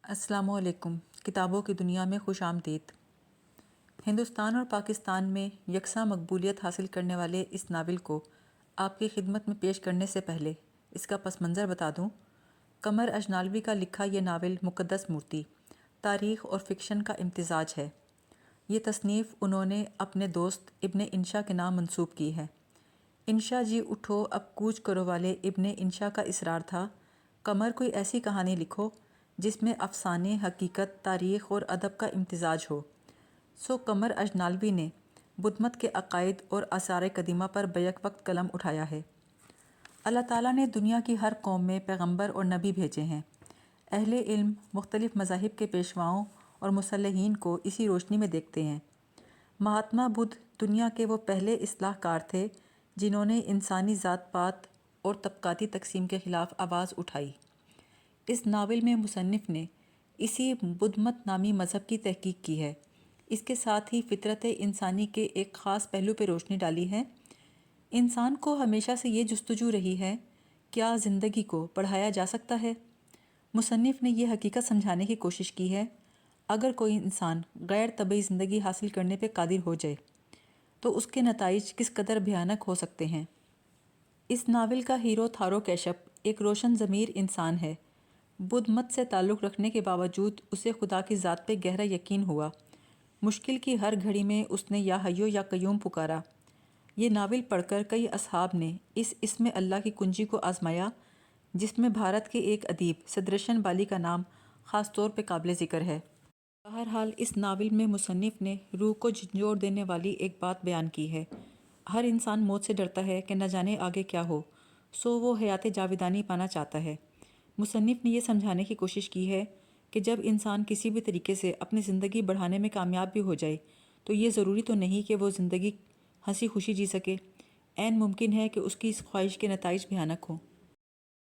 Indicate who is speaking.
Speaker 1: السلام علیکم۔ کتابوں کی دنیا میں خوش آمدید۔ ہندوستان اور پاکستان میں یکساں مقبولیت حاصل کرنے والے اس ناول کو آپ کی خدمت میں پیش کرنے سے پہلے اس کا پس منظر بتا دوں۔ قمر اجنالوی کا لکھا یہ ناول مقدس مورتی، تاریخ اور فکشن کا امتزاج ہے۔ یہ تصنیف انہوں نے اپنے دوست ابن انشا کے نام منسوب کی ہے۔ انشا جی اٹھو اب کوچ کرو والے ابن انشا کا اصرار تھا، قمر کوئی ایسی کہانی لکھو جس میں افسانے، حقیقت، تاریخ اور ادب کا امتزاج ہو۔ سو قمر اجنالوی نے بدھ مت کے عقائد اور آثار قدیمہ پر بیک وقت قلم اٹھایا ہے۔ اللہ تعالیٰ نے دنیا کی ہر قوم میں پیغمبر اور نبی بھیجے ہیں۔ اہل علم مختلف مذاہب کے پیشواؤں اور مصلحین کو اسی روشنی میں دیکھتے ہیں۔ مہاتما بدھ دنیا کے وہ پہلے اصلاح کار تھے جنہوں نے انسانی ذات پات اور طبقاتی تقسیم کے خلاف آواز اٹھائی۔ اس ناول میں مصنف نے اسی بدھ مت نامی مذہب کی تحقیق کی ہے۔ اس کے ساتھ ہی فطرت انسانی کے ایک خاص پہلو پہ روشنی ڈالی ہے۔ انسان کو ہمیشہ سے یہ جستجو رہی ہے، کیا زندگی کو بڑھایا جا سکتا ہے؟ مصنف نے یہ حقیقت سمجھانے کی کوشش کی ہے، اگر کوئی انسان غیر طبعی زندگی حاصل کرنے پہ قادر ہو جائے تو اس کے نتائج کس قدر بھیانک ہو سکتے ہیں۔ اس ناول کا ہیرو تھارو کیشپ ایک روشن ضمیر انسان ہے۔ بدھ مت سے تعلق رکھنے کے باوجود اسے خدا کی ذات پہ گہرا یقین ہوا۔ مشکل کی ہر گھڑی میں اس نے یا حیو یا قیوم پکارا۔ یہ ناول پڑھ کر کئی اصحاب نے اس اسم اللہ کی کنجی کو آزمایا، جس میں بھارت کے ایک ادیب سدرشن بالی کا نام خاص طور پہ قابل ذکر ہے۔ بہرحال اس ناول میں مصنف نے روح کو جھنجھوڑ دینے والی ایک بات بیان کی ہے۔ ہر انسان موت سے ڈرتا ہے کہ نہ جانے آگے کیا ہو، سو وہ حیات جاویدانی پانا چاہتا ہے۔ مصنف نے یہ سمجھانے کی کوشش کی ہے کہ جب انسان کسی بھی طریقے سے اپنی زندگی بڑھانے میں کامیاب بھی ہو جائے تو یہ ضروری تو نہیں کہ وہ زندگی ہنسی خوشی جی سکے، عین ممکن ہے کہ اس کی اس خواہش کے نتائج بھیانک ہوں۔